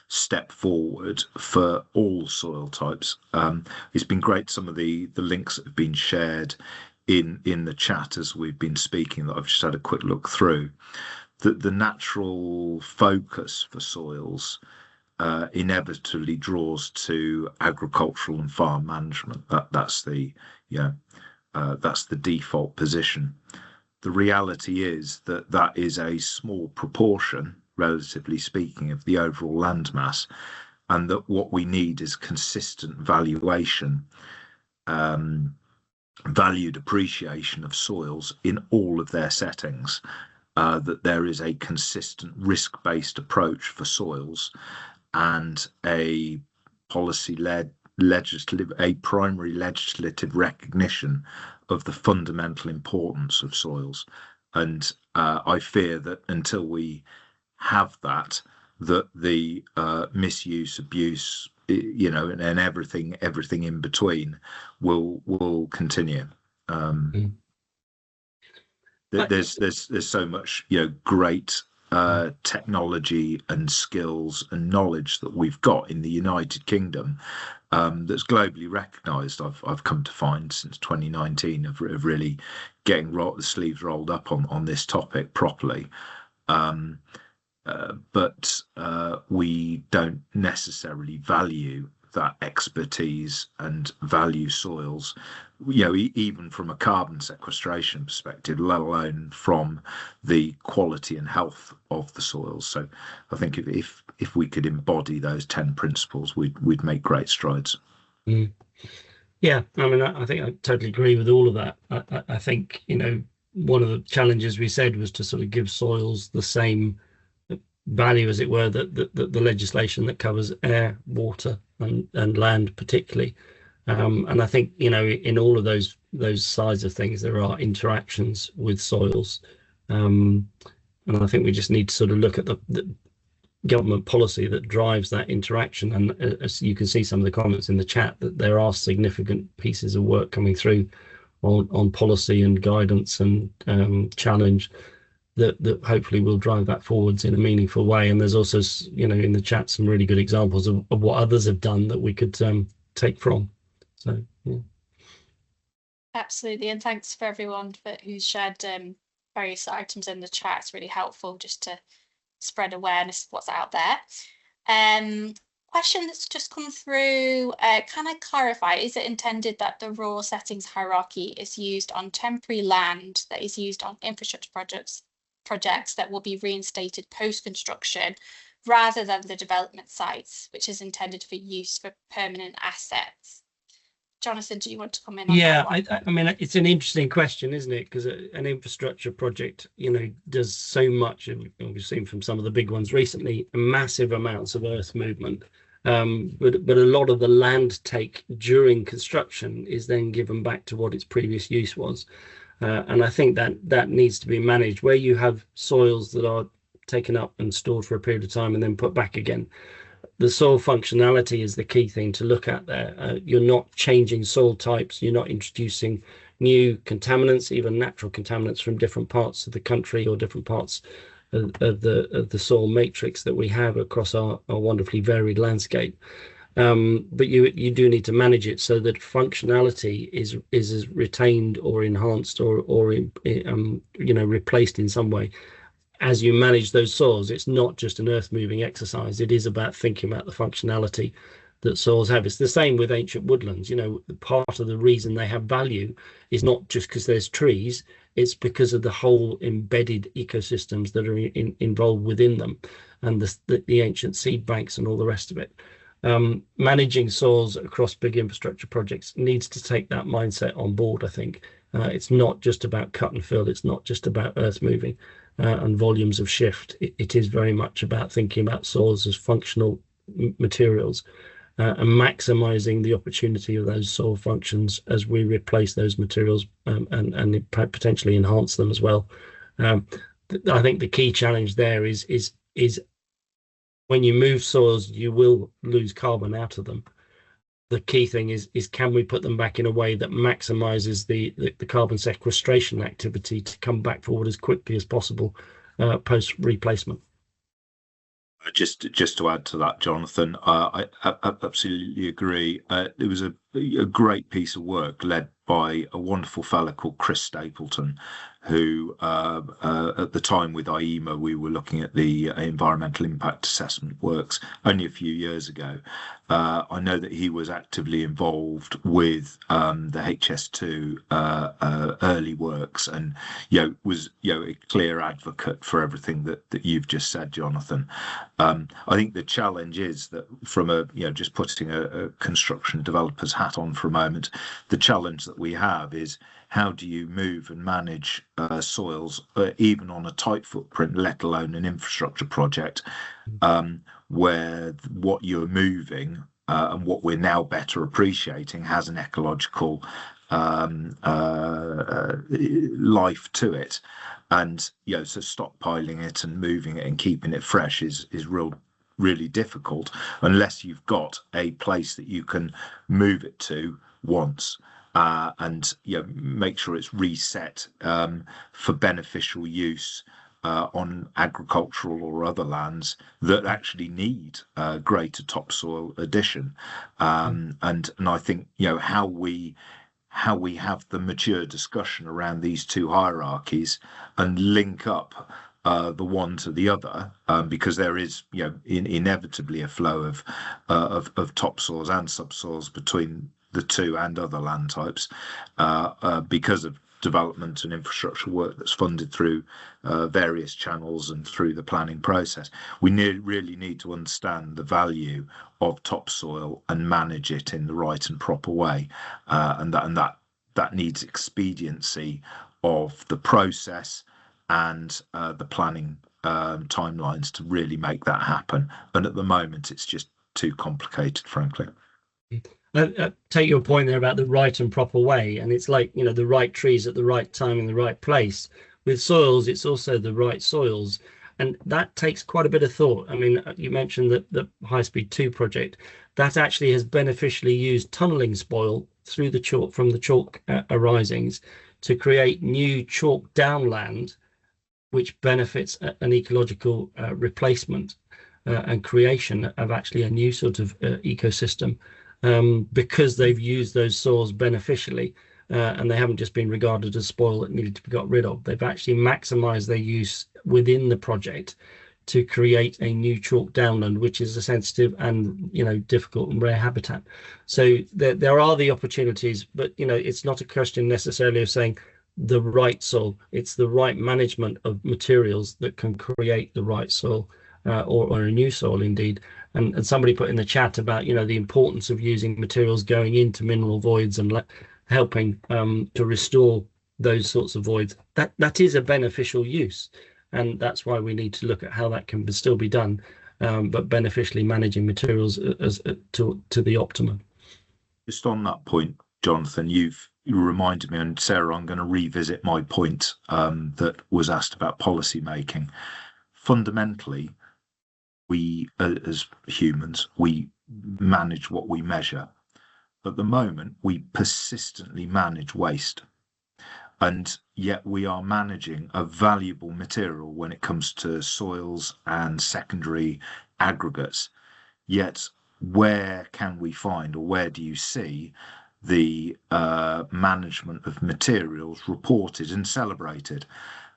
step forward for all soil types. It's been great, some of the links that have been shared in the chat as we've been speaking, that I've just had a quick look through. The natural focus for soils inevitably draws to agricultural and farm management. That's the default position. The reality is that is a small proportion, relatively speaking, of the overall landmass, and that what we need is consistent valuation, valued appreciation of soils in all of their settings, that there is a consistent risk-based approach for soils, and a policy-led primary legislative recognition of the fundamental importance of soils. And I fear that until we have that the misuse, abuse, you know, and everything in between will continue. There's so much, you know, great technology and skills and knowledge that we've got in the United Kingdom, that's globally recognised. I've come to find since 2019 of really getting the sleeves rolled up on this topic properly. But we don't necessarily value that expertise and value soils, you know, even from a carbon sequestration perspective, let alone from the quality and health of the soils. So I think if we could embody those 10 principles, we'd make great strides. Yeah, I mean, I think I totally agree with all of that. I think, you know, one of the challenges we said was to sort of give soils the same value, as it were, that the legislation that covers air, water, and land particularly. And I think, you know, in all of those sides of things, there are interactions with soils. And I think we just need to sort of look at the government policy that drives that interaction. And as you can see some of the comments in the chat, that there are significant pieces of work coming through on policy and guidance and challenge that hopefully will drive that forwards in a meaningful way. And there's also, you know, in the chat, some really good examples of what others have done that we could take from. So, yeah. Absolutely. And thanks for everyone who's shared various items in the chat. It's really helpful just to spread awareness of what's out there. Question that's just come through, can I clarify, is it intended that the raw settings hierarchy is used on temporary land that is used on infrastructure projects that will be reinstated post-construction, rather than the development sites, which is intended for use for permanent assets? Jonathan, do you want to come in on that one? I mean, it's an interesting question, isn't it? Because an infrastructure project, you know, does so much, and we've seen from some of the big ones recently, massive amounts of earth movement. But a lot of the land take during construction is then given back to what its previous use was. And I think that needs to be managed, where you have soils that are taken up and stored for a period of time and then put back again. The soil functionality is the key thing to look at there. You're not changing soil types, you're not introducing new contaminants, even natural contaminants from different parts of the country or different parts of the soil matrix that we have across our wonderfully varied landscape. But you do need to manage it so that functionality is retained or enhanced or you know, replaced in some way. As you manage those soils, it's not just an earth moving exercise. It is about thinking about the functionality that soils have. It's the same with ancient woodlands. You know, part of the reason they have value is not just because there's trees, it's because of the whole embedded ecosystems that are involved within them, and the ancient seed banks and all the rest of it. Managing soils across big infrastructure projects needs to take that mindset on board, I think. It's not just about cut and fill, it's not just about earth moving and volumes of shift. It is very much about thinking about soils as functional materials and maximizing the opportunity of those soil functions as we replace those materials and potentially enhance them as well. I think the key challenge there is when you move soils, you will lose carbon out of them. The key thing is can we put them back in a way that maximizes the carbon sequestration activity to come back forward as quickly as possible post replacement. Just to add to that, Jonathan, I absolutely agree. It was a great piece of work led by a wonderful fellow called Chris Stapleton, who at the time with IEMA, we were looking at the environmental impact assessment works only a few years ago. I know that he was actively involved with the HS2 early works, and was a clear advocate for everything that you've just said, Jonathan. I think the challenge is that from just putting a construction developer's hat on for a moment, the challenge that we have is how do you move and manage soils, even on a tight footprint, let alone an infrastructure project, where what you're moving and what we're now better appreciating has an ecological life to it. And so stockpiling it and moving it and keeping it fresh is really difficult unless you've got a place that you can move it to once. And make sure it's reset for beneficial use on agricultural or other lands that actually need greater topsoil addition. And I think how we have the mature discussion around these two hierarchies and link up the one to the other, because there is inevitably a flow of topsoils and subsoils between the two and other land types because of development and infrastructure work that's funded through various channels and through the planning process. We really need to understand the value of topsoil and manage it in the right and proper way, and that needs expediency of the process and the planning timelines to really make that happen. And at the moment, it's just too complicated, frankly. I take your point there about the right and proper way, and it's like the right trees at the right time in the right place. With soils, it's also the right soils, and that takes quite a bit of thought. I mean, you mentioned that the High Speed 2 project that actually has beneficially used tunneling spoil through the chalk from the chalk arisings to create new chalk downland, which benefits an ecological replacement and creation of actually a new sort of ecosystem. Because they've used those soils beneficially and they haven't just been regarded as spoil that needed to be got rid of. They've actually maximized their use within the project to create a new chalk downland, which is a sensitive and difficult and rare habitat. So there are the opportunities, but it's not a question necessarily of saying the right soil. It's the right management of materials that can create the right soil, or a new soil indeed. And somebody put in the chat about the importance of using materials going into mineral voids and helping to restore those sorts of voids. That is a beneficial use, and that's why we need to look at how that can still be done, but beneficially managing materials as to the optimum. Just on that point, Jonathan, you reminded me, and Sarah, I'm going to revisit my point that was asked about policy making. Fundamentally, we as humans, we manage what we measure. At the moment, we persistently manage waste, and yet we are managing a valuable material when it comes to soils and secondary aggregates. Yet where can we find, or where do you see the management of materials reported and celebrated?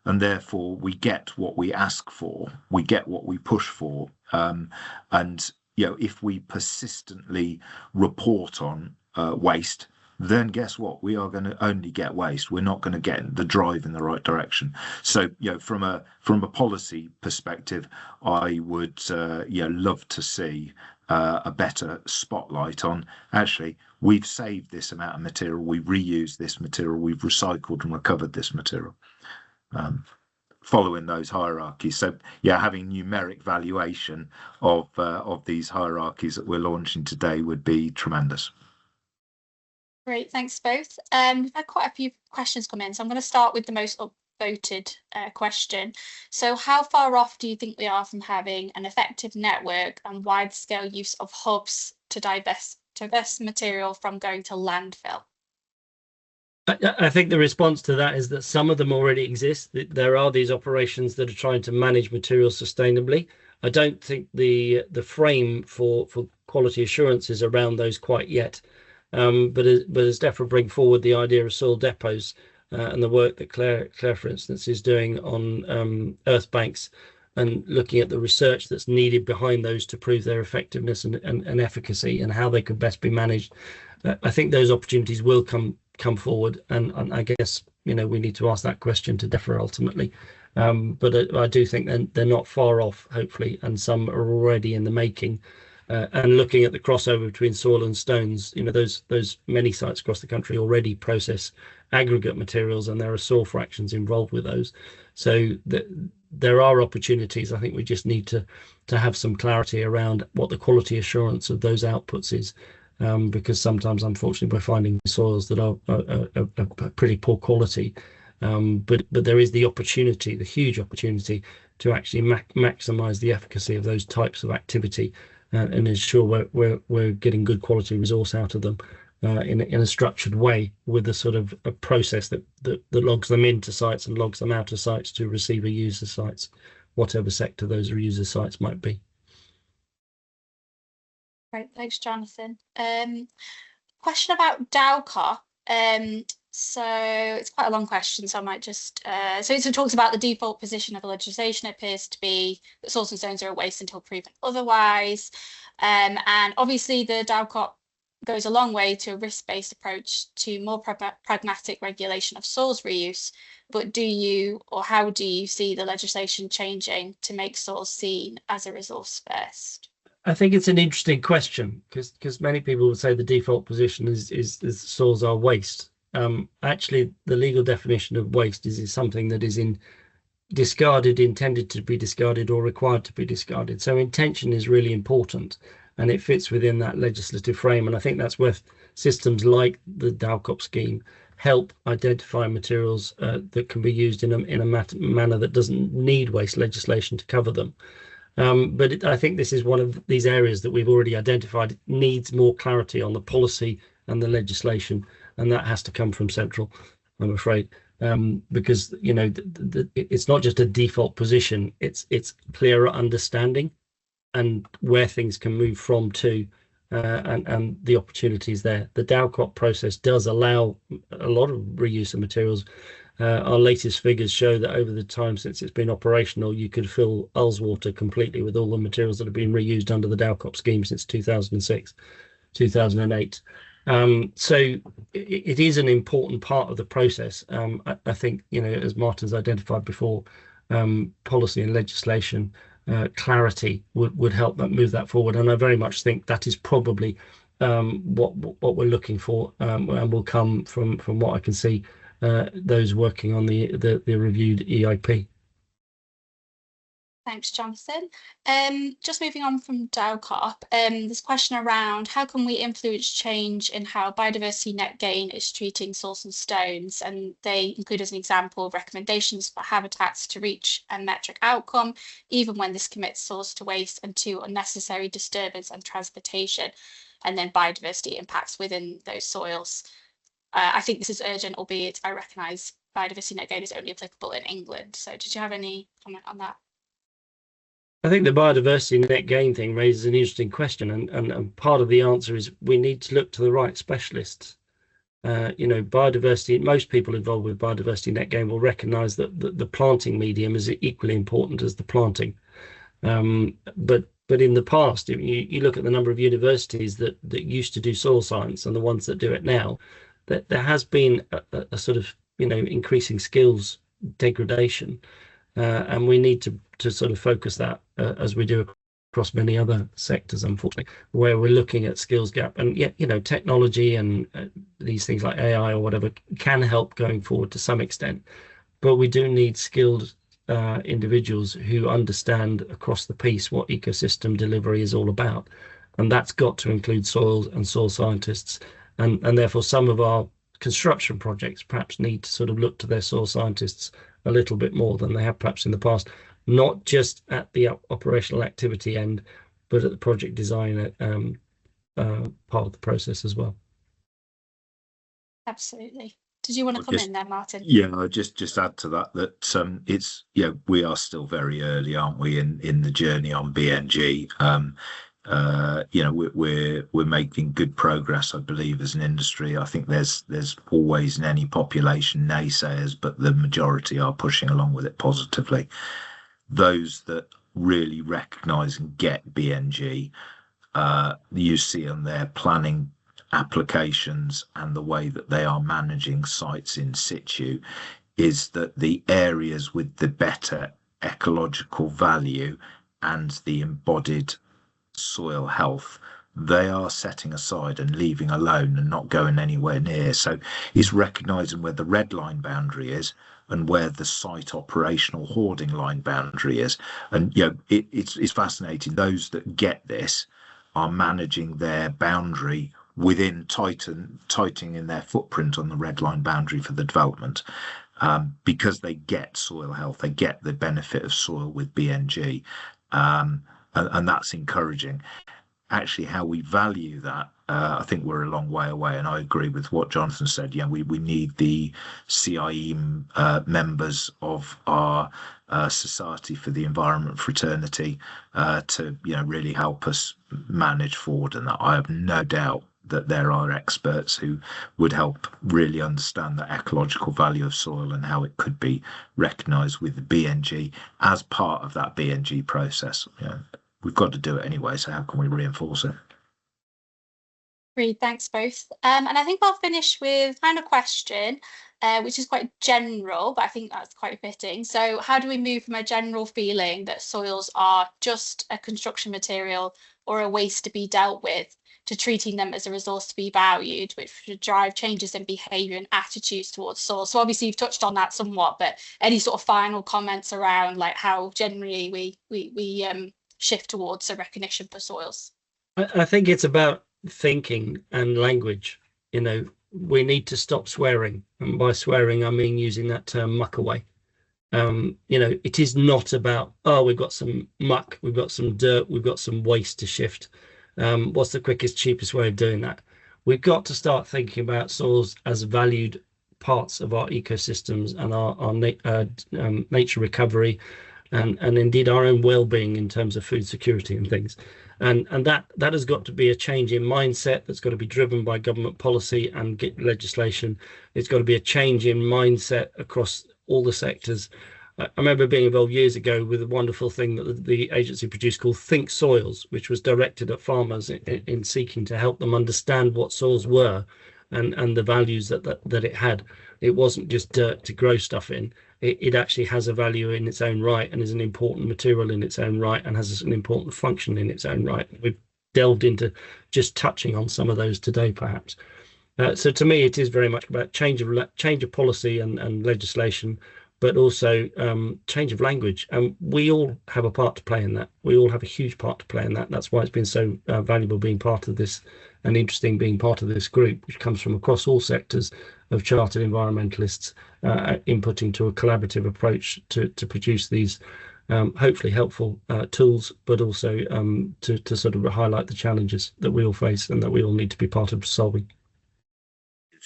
And therefore we get what we ask for, we get what we push for, and if we persistently report on waste, then guess what? We are going to only get waste. We're not going to get the drive in the right direction. So, from a policy perspective, I would love to see a better spotlight on, actually, we've saved this amount of material, we've reused this material, we've recycled and recovered this material, following those hierarchies. So having numeric valuation of these hierarchies that we're launching today would be tremendous. Great, thanks both. We've had quite a few questions come in, so I'm going to start with the most upvoted question. So how far off do you think we are from having an effective network and wide-scale use of hubs to divest material from going to landfill? I think the response to that is that some of them already exist. There are these operations that are trying to manage materials sustainably. I don't think the frame for quality assurance is around those quite yet. But as DEFRA bring forward the idea of soil depots and the work that Claire, for instance, is doing on earth banks and looking at the research that's needed behind those to prove their effectiveness and efficacy and how they could best be managed, I think those opportunities will come forward. And I guess we need to ask that question to DEFRA ultimately. But I do think they're not far off, hopefully, and some are already in the making. And looking at the crossover between soil and stones, those many sites across the country already process aggregate materials, and there are soil fractions involved with those. So there are opportunities. I think we just need to have some clarity around what the quality assurance of those outputs is, because sometimes, unfortunately, we're finding soils that are pretty poor quality. But there is the opportunity, the huge opportunity, to actually maximise the efficacy of those types of activity. And ensure we're getting good quality resource out of them in a structured way, with a sort of a process that logs them into sites and logs them out of sites to receiver user sites, whatever sector those user sites might be. Great, thanks, Jonathan. Question about DALCOP. So it's quite a long question, so I might just so it talks about the default position of the legislation appears to be that soils and stones are a waste until proven otherwise, and obviously the DALCOP goes a long way to a risk-based approach to more pragmatic regulation of soils reuse. But how do you see the legislation changing to make soils seen as a resource first? I think it's an interesting question, because many people would say the default position is soils are waste. Actually, the legal definition of waste is something that is discarded, intended to be discarded, or required to be discarded. So intention is really important, and it fits within that legislative frame. And I think that's where systems like the DALCOP scheme help identify materials that can be used in a manner that doesn't need waste legislation to cover them. But I think this is one of these areas that we've already identified needs more clarity on the policy and the legislation, and that has to come from central, I'm afraid, because it's not just a default position, it's clearer understanding and where things can move from to, and the opportunities there. The DALCOP process does allow a lot of reuse of materials, Our latest figures show that over the time since it's been operational, you could fill Ullswater completely with all the materials that have been reused under the DALCOP scheme since 2006, 2008. So it is an important part of the process. I think, as Martin's identified before, policy and legislation clarity would help move that forward. And I very much think that is probably what we're looking for, and will come from what I can see, those working on the reviewed EIP. Thanks, Jonathan. Just moving on from DALCOP, there's a question around how can we influence change in how biodiversity net gain is treating soils and stones, and they include as an example recommendations for habitats to reach a metric outcome, even when this commits soils to waste and to unnecessary disturbance and transportation, and then biodiversity impacts within those soils. I think this is urgent, albeit I recognise biodiversity net gain is only applicable in England. So did you have any comment on that? I think the biodiversity net gain thing raises an interesting question, and part of the answer is we need to look to the right specialists. Biodiversity, most people involved with biodiversity net gain will recognise that the planting medium is equally important as the planting. But in the past, you look at the number of universities that used to do soil science and the ones that do it now, that there has been a sort of increasing skills degradation, and we need to sort of focus that as we do across many other sectors, unfortunately, where we're looking at skills gap. And yet, technology and these things like AI or whatever can help going forward to some extent, but we do need skilled individuals who understand across the piece what ecosystem delivery is all about, and that's got to include soils and soil scientists, and therefore some of our construction projects perhaps need to sort of look to their soil scientists a little bit more than they have perhaps in the past, not just at the operational activity end, but at the project design part of the process as well. Absolutely. Did you want to come in there, Martin? Yeah, I'll just add to that it's we are still very early, aren't we, in the journey on BNG. We're making good progress, I believe, as an industry. I think there's always in any population naysayers, but the majority are pushing along with it positively. Those that really recognise and get BNG, you see on their planning applications and the way that they are managing sites in situ, is that the areas with the better ecological value and the embodied soil health, they are setting aside and leaving alone and not going anywhere near. So it's recognising where the red line boundary is and where the site operational hoarding line boundary is. And it's fascinating. Those that get this are managing their boundary within tightening their footprint on the red line boundary for the development, because they get soil health, they get the benefit of soil with BNG, and that's encouraging. Actually, how we value that, I think we're a long way away, and I agree with what Jonathan said. We need the CIE members of our Society for the Environment fraternity to really help us manage forward, and that I have no doubt that there are experts who would help really understand the ecological value of soil and how it could be recognised with the BNG as part of that BNG process. We've got to do it anyway, so how can we reinforce it? Great, thanks both. And I think I'll finish with kind of question, which is quite general, but I think that's quite fitting. So how do we move from a general feeling that soils are just a construction material or a waste to be dealt with, to treating them as a resource to be valued, which should drive changes in behaviour and attitudes towards soils? So obviously you've touched on that somewhat, but any sort of final comments around like how generally we shift towards a recognition for soils? I think it's about thinking and language. We need to stop swearing, and by swearing I mean using that term muck away. It is not about, we've got some muck, we've got some dirt, we've got some waste to shift. What's the quickest, cheapest way of doing that? We've got to start thinking about soils as valued parts of our ecosystems and our nature recovery. and indeed our own well-being in terms of food security and things. And that has got to be a change in mindset that's got to be driven by government policy and legislation. It's got to be a change in mindset across all the sectors. I remember being involved years ago with a wonderful thing that the agency produced called Think Soils, which was directed at farmers in seeking to help them understand what soils were and the values that it had. It wasn't just dirt to grow stuff in. It actually has a value in its own right and is an important material in its own right and has an important function in its own right. We've delved into just touching on some of those today, perhaps. So to me, it is very much about change of policy and legislation, but also change of language. And we all have a part to play in that. We all have a huge part to play in that. That's why it's been so valuable being part of this and interesting being part of this group, which comes from across all sectors of chartered environmentalists inputting to a collaborative approach to produce these hopefully helpful tools, but also to sort of highlight the challenges that we all face and that we all need to be part of solving.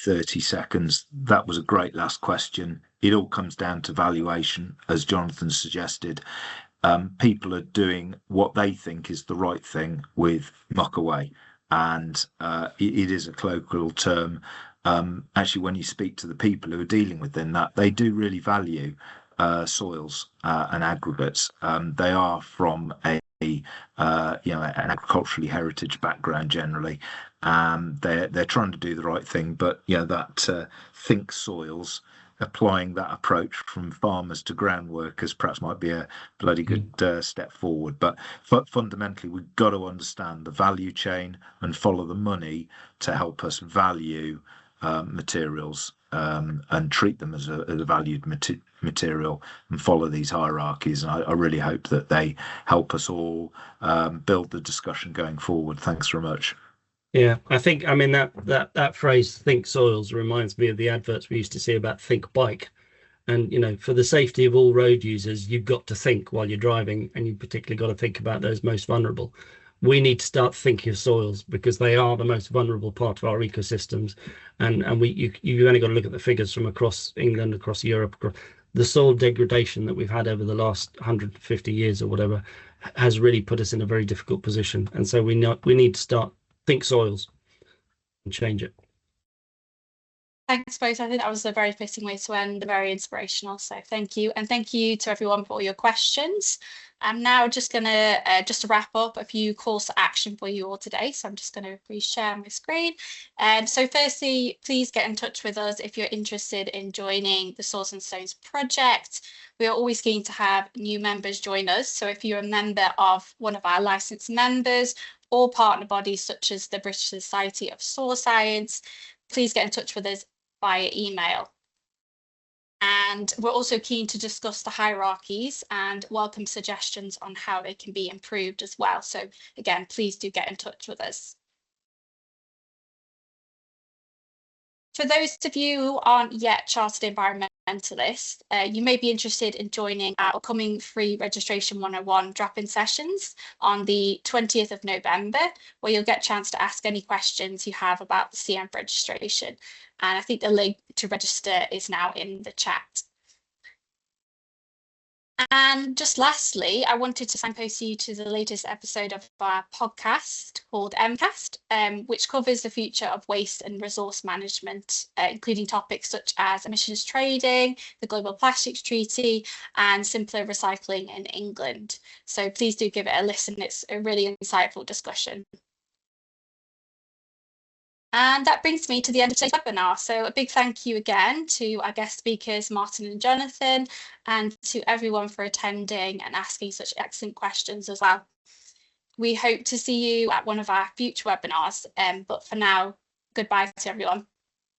30 seconds. That was a great last question. It all comes down to valuation, as Jonathan suggested. People are doing what they think is the right thing with muck away, and it is a colloquial term. Actually, when you speak to the people who are dealing within that, they do really value soils and aggregates. They are from an agriculturally heritage background generally. They're trying to do the right thing, but that think soils, applying that approach from farmers to ground workers perhaps might be a bloody good step forward. But fundamentally, we've got to understand the value chain and follow the money to help us value materials and treat them as a valued material and follow these hierarchies. And I really hope that they help us all build the discussion going forward. Thanks very much. Yeah, I mean that phrase "think soils" reminds me of the adverts we used to see about think bike. And for the safety of all road users, you've got to think while you're driving, and you particularly got to think about those most vulnerable. We need to start thinking of soils because they are the most vulnerable part of our ecosystems, and you've only got to look at the figures from across England, across Europe. The soil degradation that we've had over the last 150 years or whatever has really put us in a very difficult position, and so we need to start think soils and change it. Thanks both. I think that was a very fitting way to end, very inspirational. So thank you. And thank you to everyone for all your questions. I'm now just going to just to wrap up a few calls to action for you all today. So I'm just going to reshare my screen. So firstly, please get in touch with us if you're interested in joining the SoilsandStones project. We are always keen to have new members join us. So if you're a member of one of our licensed members or partner bodies such as the British Society of Soil Science, please get in touch with us via email. And we're also keen to discuss the hierarchies and welcome suggestions on how they can be improved as well. So again, please do get in touch with us. For those of you who aren't yet chartered environmentalists, you may be interested in joining our upcoming free registration 101 drop-in sessions on the 20th of November, where you'll get a chance to ask any questions you have about the CEnv registration. And I think the link to register is now in the chat. And just lastly, I wanted to signpost you to the latest episode of our podcast called MCAST, which covers the future of waste and resource management, including topics such as emissions trading, the Global Plastics Treaty, and simpler recycling in England. So please do give it a listen. It's a really insightful discussion. And that brings me to the end of today's webinar. So a big thank you again to our guest speakers, Martin and Jonathan, and to everyone for attending and asking such excellent questions as well. We hope to see you at one of our future webinars, but for now, goodbye to everyone.